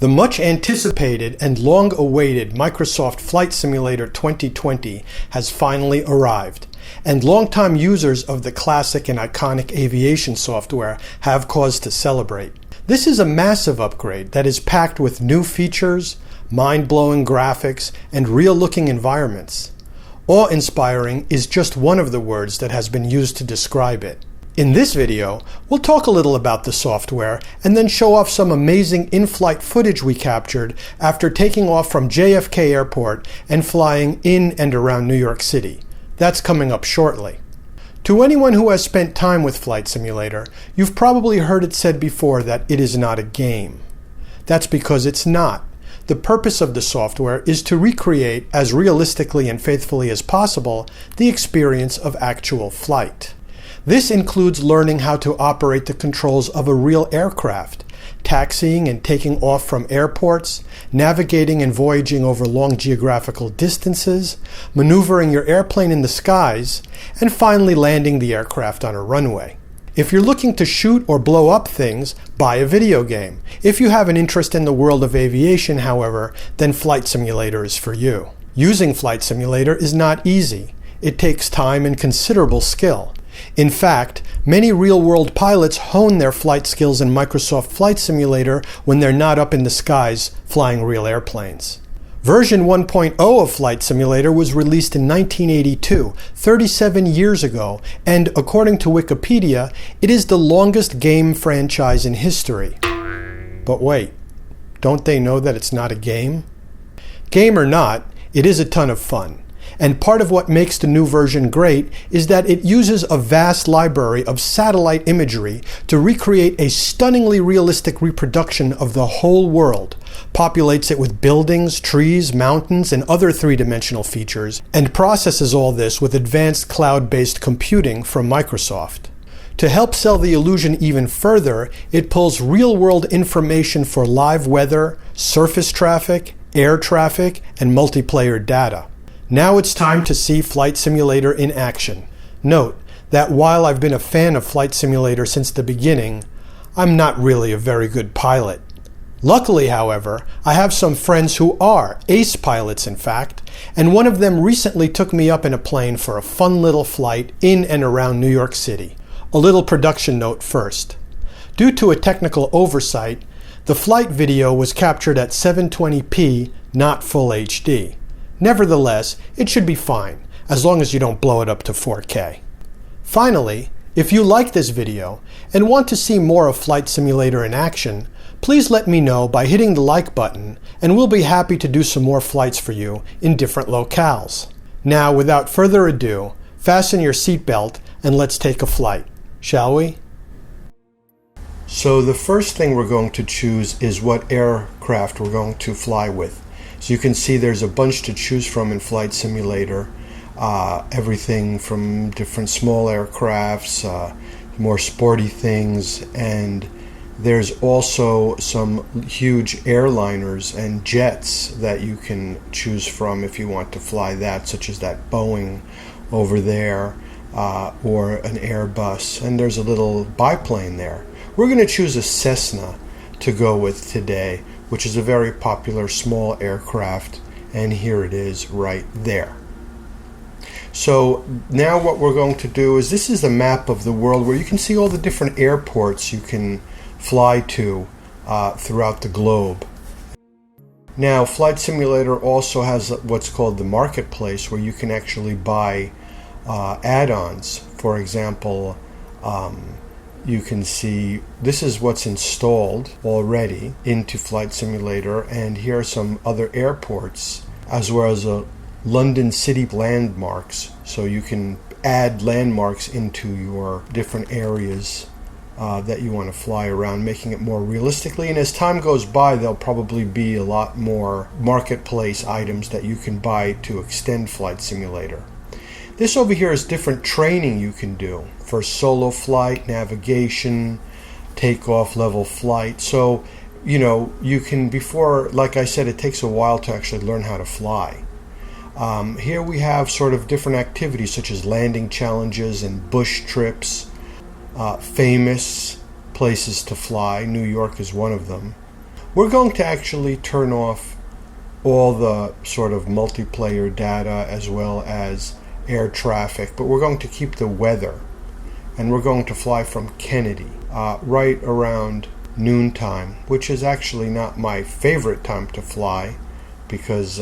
The much anticipated and long-awaited Microsoft Flight Simulator 2020 has finally arrived, and longtime users of the classic and iconic aviation software have cause to celebrate. This is a massive upgrade that is packed with new features, mind-blowing graphics, and real-looking environments. Awe-inspiring is just one of the words that has been used to describe it. In this video, we'll talk a little about the software and then show off some amazing in-flight footage we captured after taking off from JFK Airport and flying in and around New York City. That's coming up shortly. To anyone who has spent time with Flight Simulator, you've probably heard it said before that it is not a game. That's because it's not. The purpose of the software is to recreate, as realistically and faithfully as possible, the experience of actual flight. This includes learning how to operate the controls of a real aircraft, taxiing and taking off from airports, navigating and voyaging over long geographical distances, maneuvering your airplane in the skies, and finally landing the aircraft on a runway. If you're looking to shoot or blow up things, buy a video game. If you have an interest in the world of aviation, however, then Flight Simulator is for you. Using Flight Simulator is not easy. It takes time and considerable skill. In fact, many real-world pilots hone their flight skills in Microsoft Flight Simulator when they're not up in the skies flying real airplanes. Version 1.0 of Flight Simulator was released in 1982, 37 years ago, and according to Wikipedia, it is the longest game franchise in history. But wait, don't they know that it's not a game? Game or not, it is a ton of fun. And part of what makes the new version great is that it uses a vast library of satellite imagery to recreate a stunningly realistic reproduction of the whole world, populates it with buildings, trees, mountains, and other three-dimensional features, and processes all this with advanced cloud-based computing from Microsoft. To help sell the illusion even further, it pulls real-world information for live weather, surface traffic, air traffic, and multiplayer data. Now it's time to see Flight Simulator in action. Note that while I've been a fan of Flight Simulator since the beginning, I'm not really a very good pilot. Luckily, however, I have some friends who are ace pilots, in fact, and one of them recently took me up in a plane for a fun little flight in and around New York City. A little production note first. Due to a technical oversight, the flight video was captured at 720p, not full HD. Nevertheless, it should be fine, as long as you don't blow it up to 4K. Finally, if you like this video and want to see more of Flight Simulator in action, please let me know by hitting the like button, and we'll be happy to do some more flights for you in different locales. Now, without further ado, fasten your seatbelt and let's take a flight, shall we? So the first thing we're going to choose is what aircraft we're going to fly with. So you can see there's a bunch to choose from in Flight Simulator. Everything from different small aircrafts, more sporty things, and there's also some huge airliners and jets that you can choose from if you want to fly that, such as that Boeing over there, or an Airbus, and there's a little biplane there. We're going to choose a Cessna to go with today, which is a very popular small aircraft, and here it is right there. So now what we're going to do is, this is a map of the world where you can see all the different airports you can fly to throughout the globe. Now, Flight Simulator also has what's called the marketplace, where you can actually buy add-ons. For example, you can see this is what's installed already into Flight Simulator, and here are some other airports, as well as London City landmarks. So you can add landmarks into your different areas that you want to fly around, making it more realistically. And as time goes by, there'll probably be a lot more marketplace items that you can buy to extend Flight Simulator. This over here is different training you can do for solo flight, navigation, takeoff level flight. So, you can, before, like I said, it takes a while to actually learn how to fly. Here we have sort of different activities such as landing challenges and bush trips, famous places to fly. New York is one of them. We're going to actually turn off all the sort of multiplayer data as well as air traffic, but we're going to keep the weather. And we're going to fly from Kennedy right around noontime, which is actually not my favorite time to fly because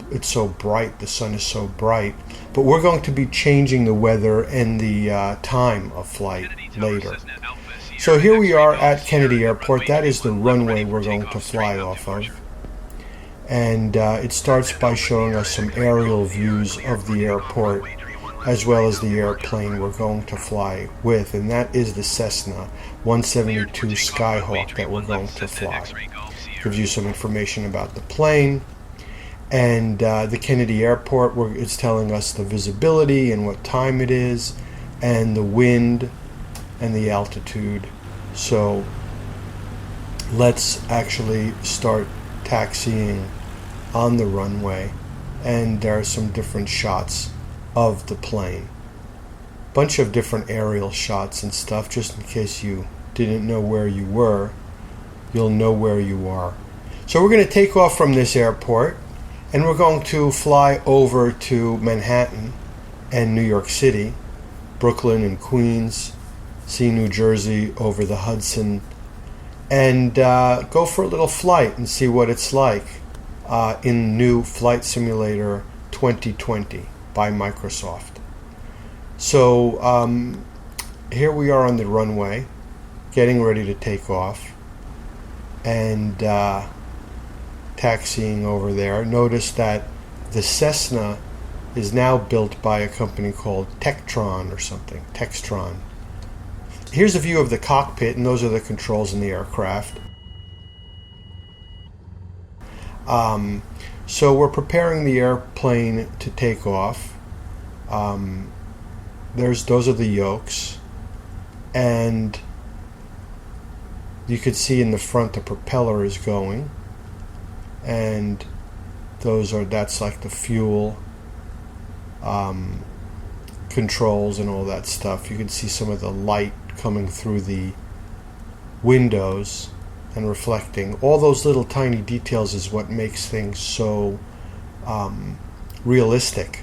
it's so bright, the sun is so bright. But we're going to be changing the weather and the time of flight later. So here we are at Kennedy Airport. That is the runway we're going to fly off of. And it starts by showing us some aerial views of the airport as well as the airplane we're going to fly with, and that is the Cessna 172 Skyhawk that we're going to fly. Gives you some information about the plane, and the Kennedy Airport, where it's telling us the visibility and what time it is, and the wind and the altitude. So let's actually start taxiing on the runway, and there are some different shots of the plane. Bunch of different aerial shots and stuff, just in case you didn't know where you were, you'll know where you are. So we're going to take off from this airport, and we're going to fly over to Manhattan and New York City, Brooklyn and Queens, see New Jersey over the Hudson, and go for a little flight and see what it's like in new Flight Simulator 2020 by Microsoft. So here we are on the runway, getting ready to take off, and taxiing over there. Notice that the Cessna is now built by a company called Textron or something. Textron. Here's a view of the cockpit, and those are the controls in the aircraft. So we're preparing the airplane to take off. Those are the yokes, and you could see in the front the propeller is going, and that's like the fuel controls and all that stuff. You can see some of the light coming through the windows and reflecting. All those little tiny details is what makes things so realistic,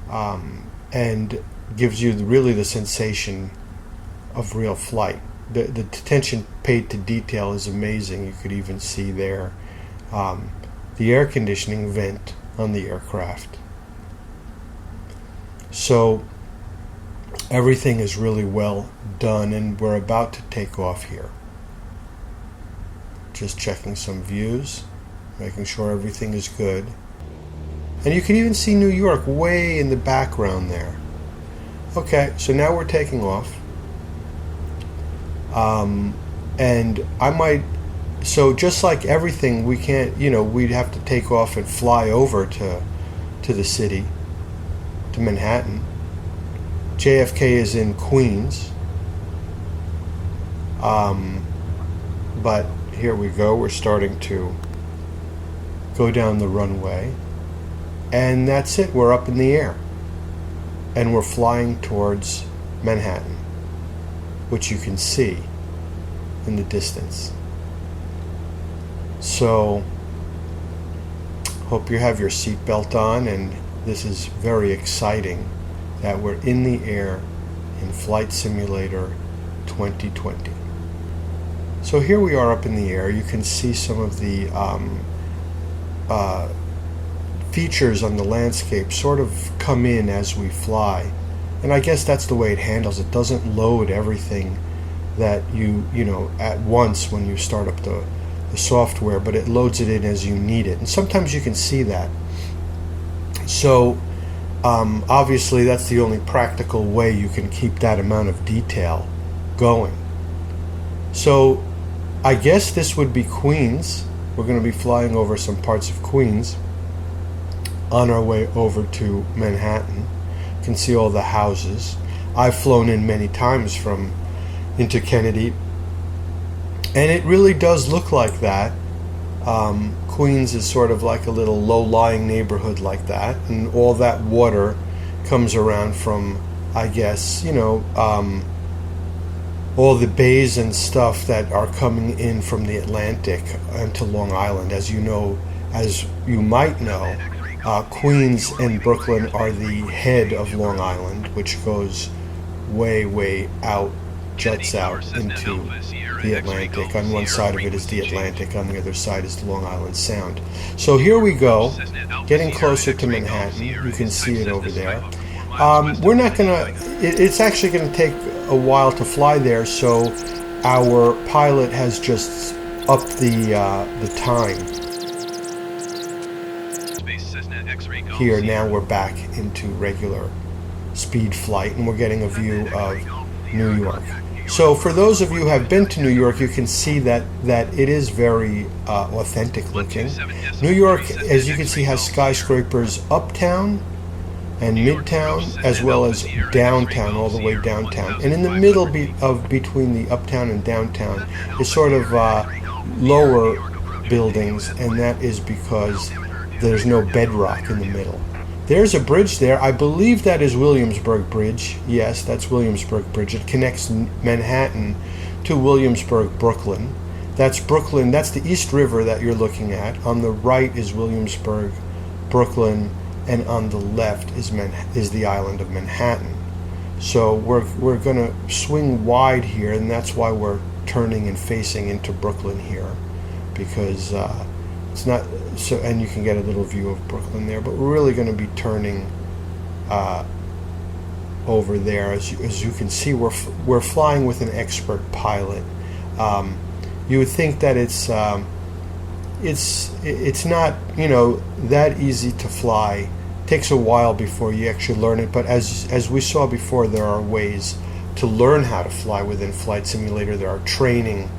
and gives you really the sensation of real flight. The attention paid to detail is amazing. You could even see there the air conditioning vent on the aircraft. So everything is really well done, and we're about to take off here. Just checking some views, making sure everything is good. And you can even see New York way in the background there. Okay, so now we're taking off. And I might, so just like everything, we can't, we'd have to take off and fly over to the city, to Manhattan. JFK is in Queens. But here we go, we're starting to go down the runway, and that's it, we're up in the air, and we're flying towards Manhattan, which you can see in the distance. So hope you have your seatbelt on, and this is very exciting that we're in the air in Flight Simulator 2020. So here we are up in the air. You can see some of the features on the landscape sort of come in as we fly. And I guess that's the way it handles. It doesn't load everything that you at once when you start up the software, but it loads it in as you need it. And sometimes you can see that. So obviously that's the only practical way you can keep that amount of detail going. So I guess this would be Queens. We're going to be flying over some parts of Queens on our way over to Manhattan. You can see all the houses. I've flown in many times into Kennedy, and it really does look like that. Queens is sort of like a little low-lying neighborhood like that, and all that water comes around from, I guess, all the bays and stuff that are coming in from the Atlantic into Long Island. As you know, as you might know, Queens and Brooklyn are the head of Long Island, which goes way, way out, juts out into the Atlantic. On one side of it is the Atlantic, on the other side is the Long Island Sound. So here we go, getting closer to Manhattan. You can see it over there. We're not gonna, it's actually gonna take a while to fly there, so our pilot has just upped the time. Here, now we're back into regular speed flight, and we're getting a view of New York. So for those of you who have been to New York, you can see that it is very authentic looking. New York, as you can see, has skyscrapers uptown and midtown, as well as downtown, all the way downtown. And in the middle between the uptown and downtown is sort of lower buildings, and that is because there's no bedrock in the middle. There's a bridge there. I believe that is Williamsburg Bridge. Yes, that's Williamsburg Bridge. It connects Manhattan to Williamsburg, Brooklyn. That's Brooklyn. That's the East River that you're looking at. On the right is Williamsburg, Brooklyn, and on the left is the island of Manhattan. So we're going to swing wide here, and that's why we're turning and facing into Brooklyn here, because it's not so, and you can get a little view of Brooklyn there, but we're really going to be turning over there. As you can see, we're flying with an expert pilot. You would think that it's not, you know, that easy to fly. It takes a while before you actually learn it, but as we saw before, there are ways to learn how to fly within Flight Simulator. There are training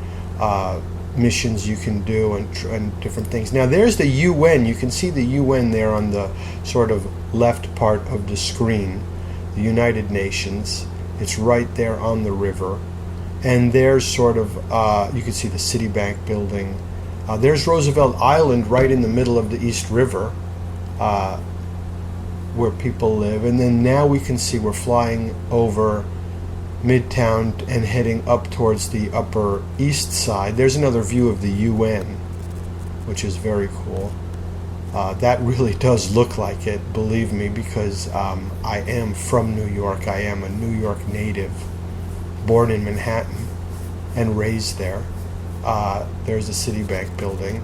missions you can do and different things. Now there's the UN. You can see the UN there on the sort of left part of the screen, the United Nations. It's right there on the river, and there's sort of you can see the Citibank building. There's Roosevelt Island right in the middle of the East River, where people live. And then now we can see we're flying over Midtown and heading up towards the Upper East Side. There's another view of the UN, which is very cool. That really does look like it, believe me, because I am from New York. I am a New York native, born in Manhattan and raised there. There's the Citibank building.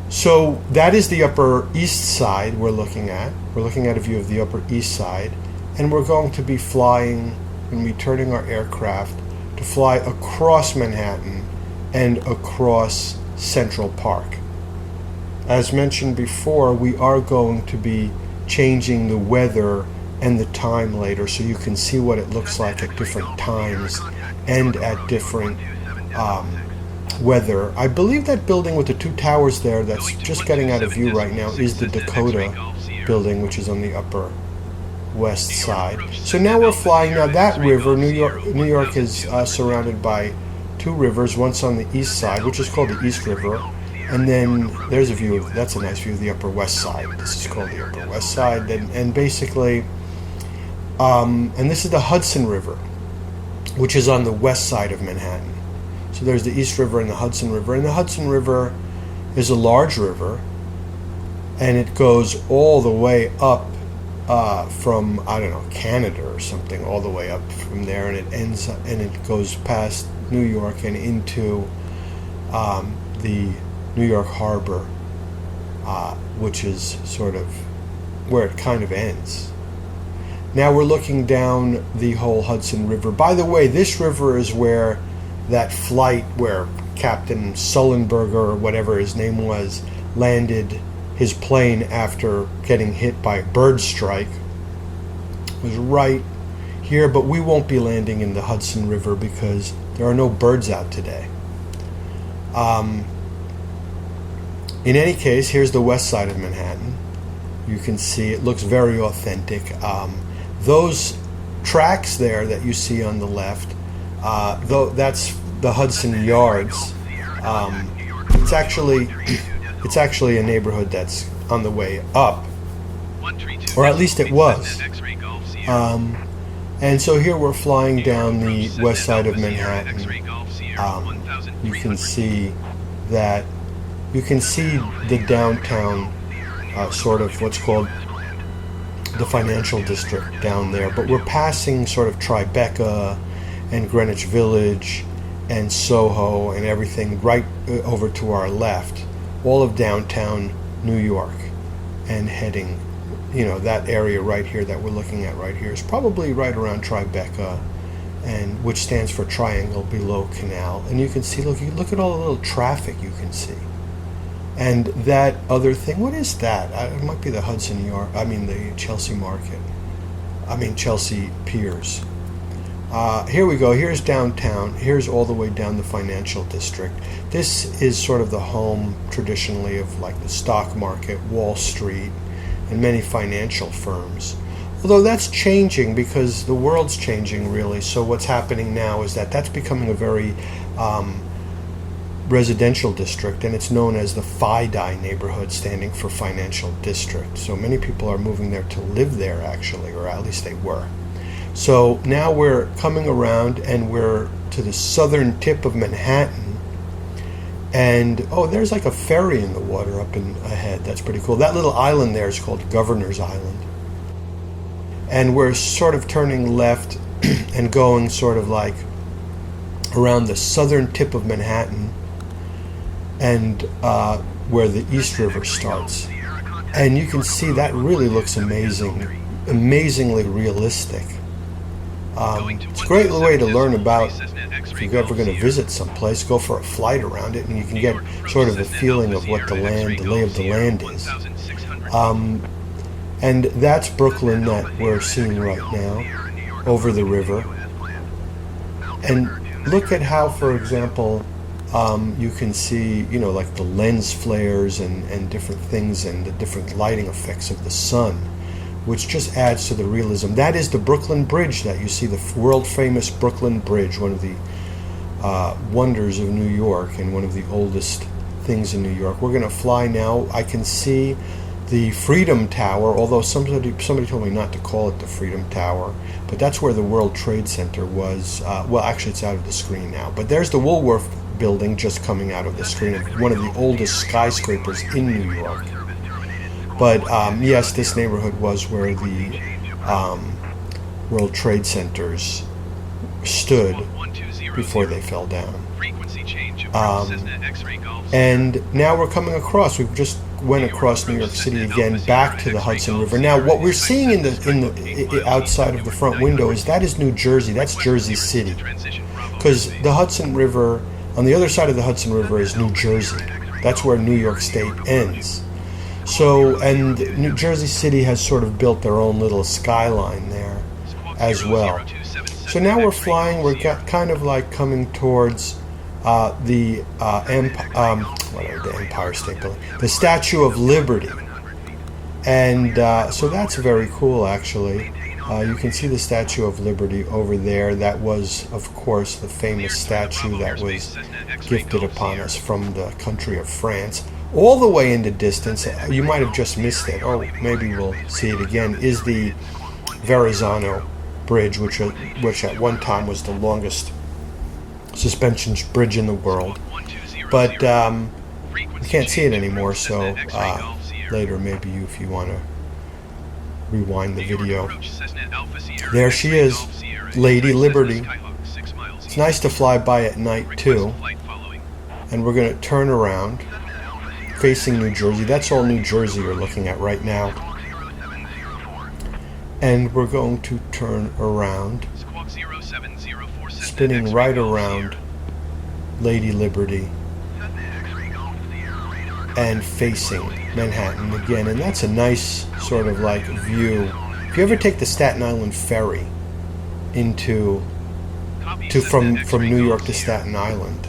So that is the Upper East Side we're looking at. We're looking at a view of the Upper East Side, and we're going to be flying and be turning our aircraft to fly across Manhattan and across Central Park. As mentioned before, we are going to be changing the weather and the time later, so you can see what it looks like at different times and at different weather. I believe that building with the two towers there that's just getting out of view right now is the Dakota building, which is on the Upper West Side. So now we're flying. Now that river, New York is surrounded by two rivers. One's on the east side, which is called the East River, and then there's a view of, that's a nice view of the Upper West Side. This is called the Upper West Side, and basically, and this is the Hudson River, which is on the west side of Manhattan. So there's the East River and the Hudson River, and the Hudson River is a large river, and it goes all the way up from, I don't know, Canada or something, all the way up from there, and it ends up, and it goes past New York and into the New York Harbor, which is sort of where it kind of ends. Now we're looking down the whole Hudson River. By the way, this river is where that flight where Captain Sullenberger, or whatever his name was, landed his plane after getting hit by a bird strike. It was right here, but we won't be landing in the Hudson River because there are no birds out today. In any case, here's the west side of Manhattan. You can see it looks very authentic. Those tracks there that you see on the left, though that's the Hudson Yards. It's actually a neighborhood that's on the way up, or at least it was. And so here we're flying down the west side of Manhattan. You can see that, you can see the downtown, sort of what's called the financial district down there. But we're passing sort of Tribeca and Greenwich Village and Soho and everything right over to our left, all of downtown New York, and heading, you know, that area right here that we're looking at right here is probably right around Tribeca, and which stands for Triangle Below Canal. And you can see, look at all the little traffic you can see. And that other thing, what is that? It might be the Hudson Yard, the Chelsea Market. Chelsea Piers. Here we go. Here's downtown. Here's all the way down the financial district. This is sort of the home, traditionally, of like the stock market, Wall Street, and many financial firms. Although that's changing because the world's changing, really. So what's happening now is that that's becoming a very residential district, and it's known as the FiDi neighborhood, standing for financial district. So many people are moving there to live there, actually, or at least they were. So now we're coming around and we're to the southern tip of Manhattan, and there's like a ferry in the water up ahead. That's pretty cool. That little island there is called Governor's Island. And we're sort of turning left and going sort of like around the southern tip of Manhattan, and where the East River starts. And you can see that really looks amazingly realistic. It's a great way to learn about, if you're ever going to visit someplace, go for a flight around it, and you can get sort of the feeling of what the lay of the land is. And that's Brooklyn that we're seeing right now, over the river. And look at how, for example, you can see, like the lens flares and different things, and the different lighting effects of the sun, which just adds to the realism. That is the Brooklyn Bridge that you see, the world-famous Brooklyn Bridge, one of the wonders of New York and one of the oldest things in New York. We're going to fly now. I can see the Freedom Tower, although somebody told me not to call it the Freedom Tower, but that's where the World Trade Center was. Well, actually, it's out of the screen now. But there's the Woolworth building just coming out of the screen, one of the oldest skyscrapers in New York. But yes, this neighborhood was where the World Trade Centers stood before they fell down. And now we're coming across. We've just went across New York City again, back to the Hudson River. Now, what we're seeing in the outside of the front window is New Jersey. That's Jersey City, because the Hudson River, on the other side of the Hudson River, is New Jersey. That's where New York State ends. So, and New Jersey City has sort of built their own little skyline there as well. So now we're flying. We're kind of like coming towards the Empire State Building, the Statue of Liberty, and so that's very cool. Actually, you can see the Statue of Liberty over there. That was, of course, the famous statue that was gifted upon us from the country of France. All the way in the distance, you might have just missed it, or maybe we'll see it again, is the Verrazano Bridge, which at one time was the longest suspension bridge in the world. But you can't see it anymore, so later maybe if you want to rewind the video. There she is, Lady Liberty. It's nice to fly by at night too. And we're going to turn around, facing New Jersey. That's all New Jersey you're looking at right now. And we're going to turn around, spinning right around Lady Liberty and facing Manhattan again. And that's a nice sort of like view. If you ever take the Staten Island ferry from New York to Staten Island,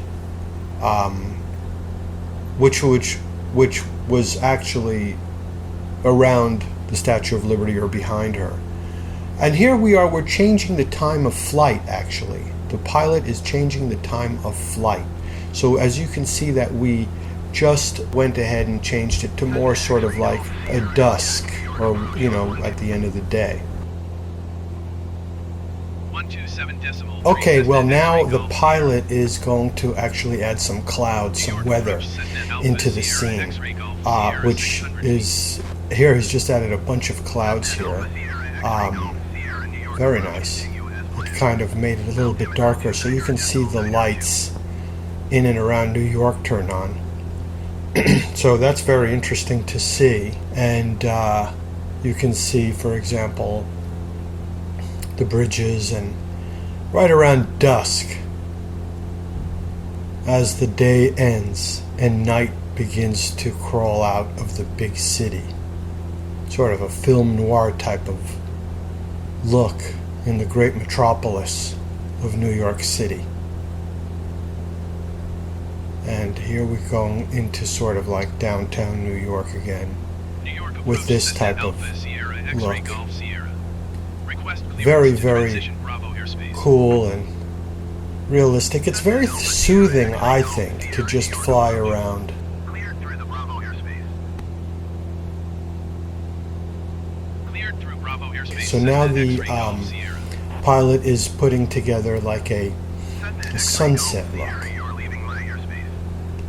which was actually around the Statue of Liberty or behind her. And here we are, we're changing the time of flight, actually. The pilot is changing the time of flight. So as you can see that we just went ahead and changed it to more sort of like a dusk, or, at the end of the day. Okay, well now the pilot is going to actually add some clouds, some weather into the scene, which is, here he's just added a bunch of clouds here. Very nice. It kind of made it a little bit darker so you can see the lights in and around New York turn on. So that's very interesting to see. And you can see, for example, the bridges, and right around dusk, as the day ends and night begins to crawl out of the big city. Sort of a film noir type of look in the great metropolis of New York City. And here we're going into sort of like downtown New York again with this type of look. Very, very cool and realistic. It's very soothing, I think, to just fly around. So now the pilot is putting together like a sunset look.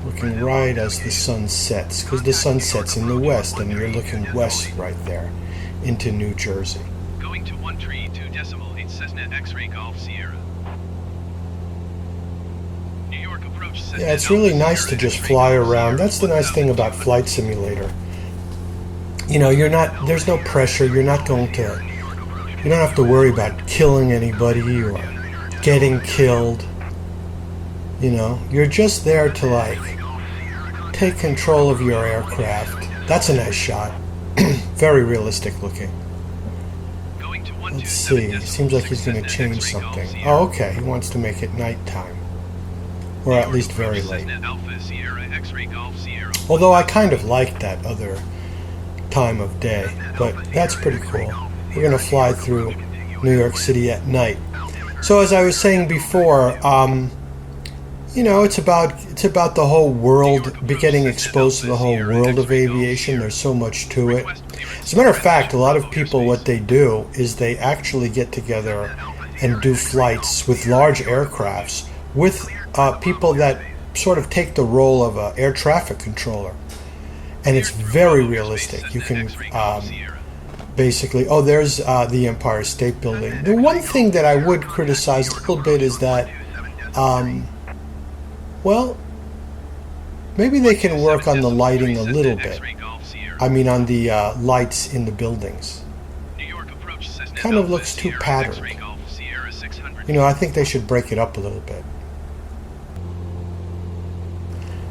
Looking right as the sun sets, because the sun sets in the west, and you're looking west right there into New Jersey. Going to 132.8 Cessna X-ray Golf Sierra. New York approach Cessna. Yeah, it's really nice to just fly around. That's the nice thing about Flight Simulator. You know, there's no pressure. You don't have to worry about killing anybody or getting killed. You know, you're just there to like take control of your aircraft. That's a nice shot. Very realistic looking. Let's see. Seems like he's going to change something. Oh, okay. He wants to make it nighttime. Or at least very late. Although I kind of like that other time of day. But that's pretty cool. We're going to fly through New York City at night. So as I was saying before, you know, it's about the whole world, getting exposed to the whole world of aviation. There's so much to it. As a matter of fact, a lot of people, what they do is they actually get together and do flights with large aircrafts with people that sort of take the role of an air traffic controller. And it's very realistic. You can basically, oh, there's the Empire State Building. The one thing that I would criticize a little bit is that well, maybe they can work on the lighting a little bit. I mean, on the lights in the buildings. Kind of looks too patterned. You know, I think they should break it up a little bit.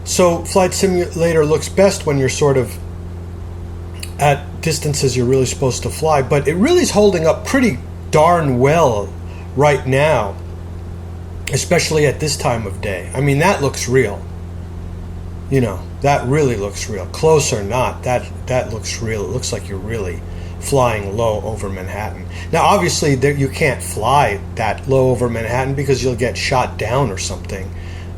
So, Flight Simulator looks best when you're sort of at distances you're really supposed to fly, but it really is holding up pretty darn well right now. Especially at this time of day. I mean, that looks real. You know, that really looks real. Close or not, that looks real. It looks like you're really flying low over Manhattan. Now, obviously, you can't fly that low over Manhattan because you'll get shot down or something.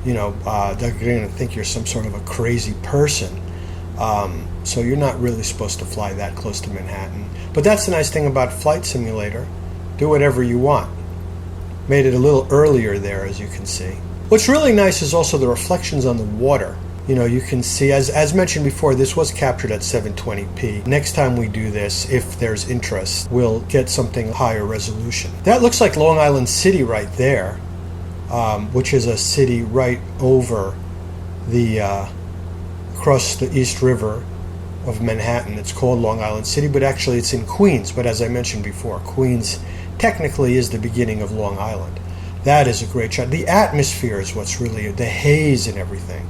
You know, they're going to think you're some sort of a crazy person. So you're not really supposed to fly that close to Manhattan. But that's the nice thing about Flight Simulator. Do whatever you want. Made it a little earlier there, as you can see. What's really nice is also the reflections on the water. You know, you can see, as mentioned before, this was captured at 720p. Next time we do this, if there's interest, we'll get something higher resolution. That looks like Long Island City right there, which is a city right over the, across the East River of Manhattan. It's called Long Island City, but actually it's in Queens. But as I mentioned before, Queens technically is the beginning of Long Island. That is a great shot. The atmosphere is what's really, the haze and everything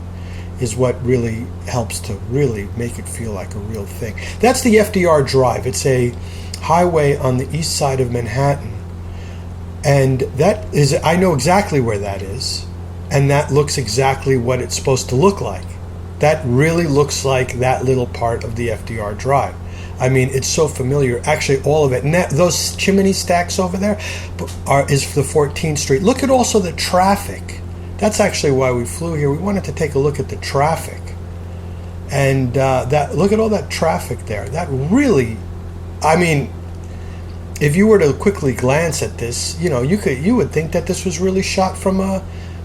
is what really helps to really make it feel like a real thing. That's the FDR Drive. It's a highway on the east side of Manhattan. And that is, I know exactly where that is. And that looks exactly what it's supposed to look like. That really looks like that little part of the FDR Drive. I mean, it's so familiar. Actually, all of it. And those chimney stacks over there is the 14th Street. Look at also the traffic. That's actually why we flew here. We wanted to take a look at the traffic. And look at all that traffic there. That really, I mean, if you were to quickly glance at this, you would think that this was really shot from a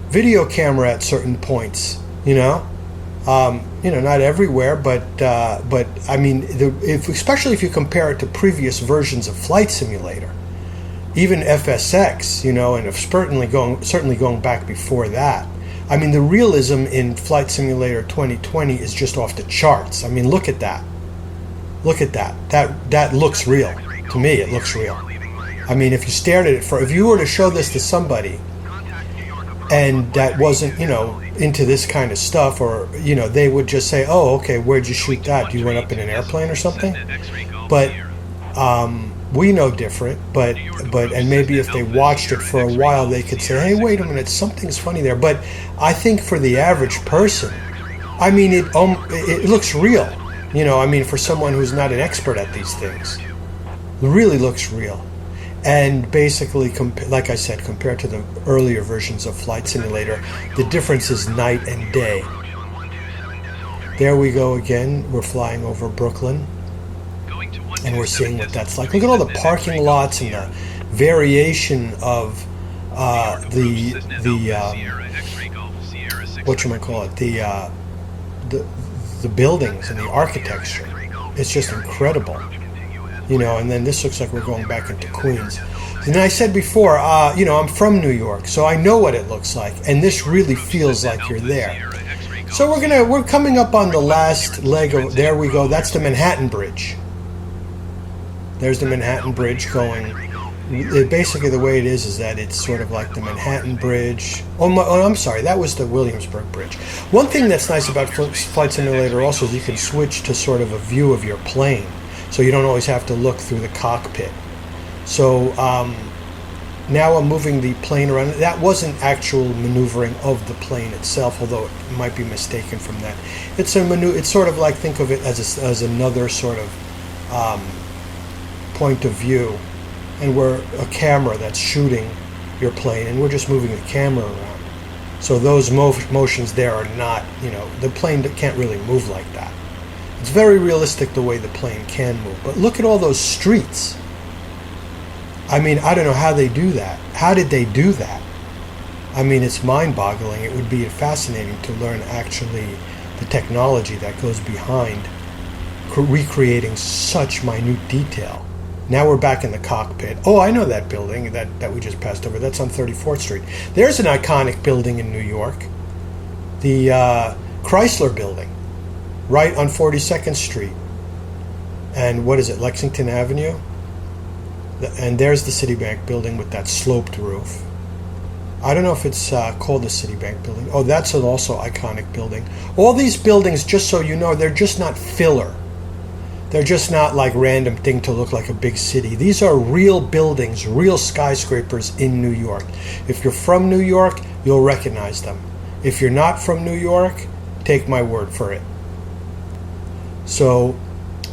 video camera at certain points. Not everywhere, but I mean, especially if you compare it to previous versions of Flight Simulator, even FSX, and certainly going back before that. I mean, the realism in Flight Simulator 2020 is just off the charts. I mean, look at that. Look at that. That looks real. To me, it looks real. I mean, if you stared at it if you were to show this to somebody and that wasn't, into this kind of stuff, or, they would just say, oh, okay, where'd you shoot that? You went up in an airplane or something? But we know different, and maybe if they watched it for a while, they could say, hey, wait a minute, something's funny there. But I think for the average person, I mean, it looks real. For someone who's not an expert at these things, it really looks real. And basically, like I said, compared to the earlier versions of Flight Simulator, the difference is night and day. There we go again. We're flying over Brooklyn, and we're seeing what that's like. Look at all the parking lots and the variation of the buildings and the architecture. It's just incredible. And then this looks like we're going back into Queens. And I said before, I'm from New York, so I know what it looks like, and this really feels like you're there. So we're coming up on the last leg of, there we go, that's the Manhattan Bridge. There's the Manhattan Bridge going. Basically, the way it is that it's sort of like the Manhattan Bridge. I'm sorry, that was the Williamsburg Bridge. One thing that's nice about Flight Simulator also is you can switch to sort of a view of your plane. So you don't always have to look through the cockpit. So now I'm moving the plane around. That wasn't actual maneuvering of the plane itself, although it might be mistaken from that. It's It's sort of like, think of it as another sort of point of view, and we're a camera that's shooting your plane, and we're just moving the camera around. So those motions there are not, the plane can't really move like that. It's very realistic the way the plane can move. But look at all those streets. I mean, I don't know how they do that. How did they do that? I mean, it's mind-boggling. It would be fascinating to learn actually the technology that goes behind recreating such minute detail. Now we're back in the cockpit. Oh, I know that building that we just passed over. That's on 34th Street. There's an iconic building in New York. The Chrysler Building. Right on 42nd Street. And what is it, Lexington Avenue? And there's the Citibank building with that sloped roof. I don't know if it's called the Citibank building. Oh, that's an also iconic building. All these buildings, just so you know, they're just not filler. They're just not like random thing to look like a big city. These are real buildings, real skyscrapers in New York. If you're from New York, you'll recognize them. If you're not from New York, take my word for it. So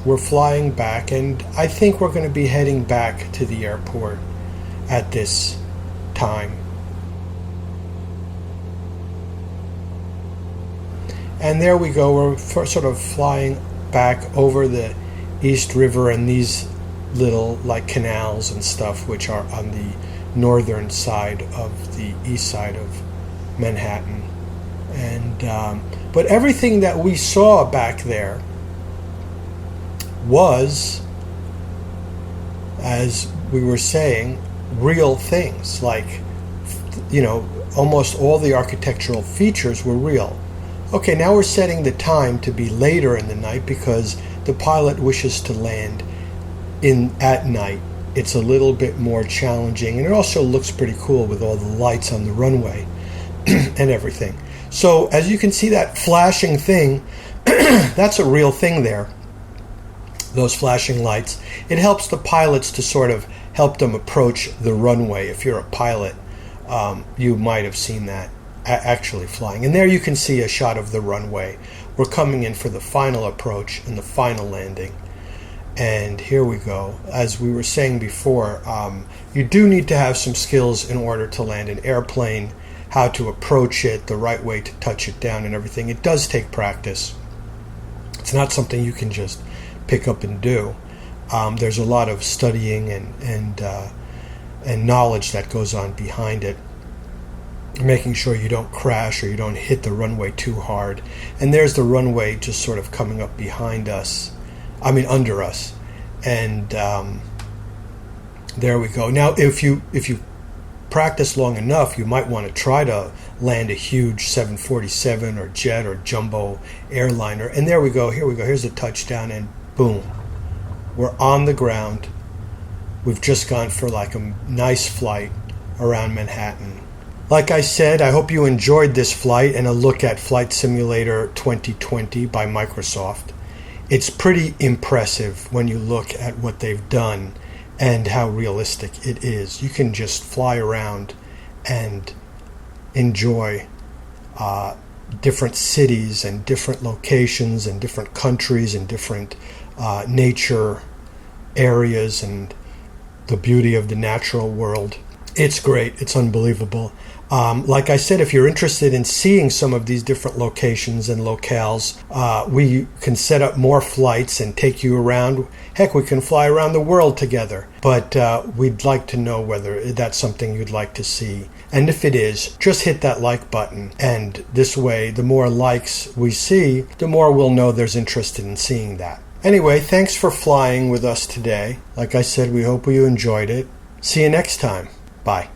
we're flying back, and I think we're going to be heading back to the airport at this time. And there we go. We're sort of flying back over the East River and these little like canals and stuff, which are on the northern side of the east side of Manhattan. And but everything that we saw back there was, as we were saying, real things. Like, almost all the architectural features were real. Okay, now we're setting the time to be later in the night because the pilot wishes to land at night. It's a little bit more challenging, and it also looks pretty cool with all the lights on the runway and everything. So as you can see, that flashing thing, that's a real thing there. Those flashing lights. It helps the pilots to sort of help them approach the runway. If you're a pilot, you might have seen that actually flying. And there you can see a shot of the runway. We're coming in for the final approach and the final landing. And here we go. As we were saying before, you do need to have some skills in order to land an airplane, how to approach it, the right way to touch it down and everything. It does take practice. It's not something you can just pick up and do. There's a lot of studying and knowledge that goes on behind it, making sure you don't crash or you don't hit the runway too hard. And there's the runway just sort of coming up behind us, under us. And there we go. Now, if you practice long enough, you might want to try to land a huge 747 or jet or jumbo airliner. And there we go. Here we go. Here's a touchdown, and boom, we're on the ground. We've just gone for like a nice flight around Manhattan. Like I said, I hope you enjoyed this flight and a look at Flight Simulator 2020 by Microsoft. It's pretty impressive when you look at what they've done and how realistic it is. You can just fly around and enjoy different cities and different locations and different countries and different nature areas and the beauty of the natural world. It's great. It's unbelievable. Like I said, if you're interested in seeing some of these different locations and locales, we can set up more flights and take you around. Heck, we can fly around the world together. But we'd like to know whether that's something you'd like to see. And if it is, just hit that like button. And this way, the more likes we see, the more we'll know there's interest in seeing that. Anyway, thanks for flying with us today. Like I said, we hope you enjoyed it. See you next time. Bye.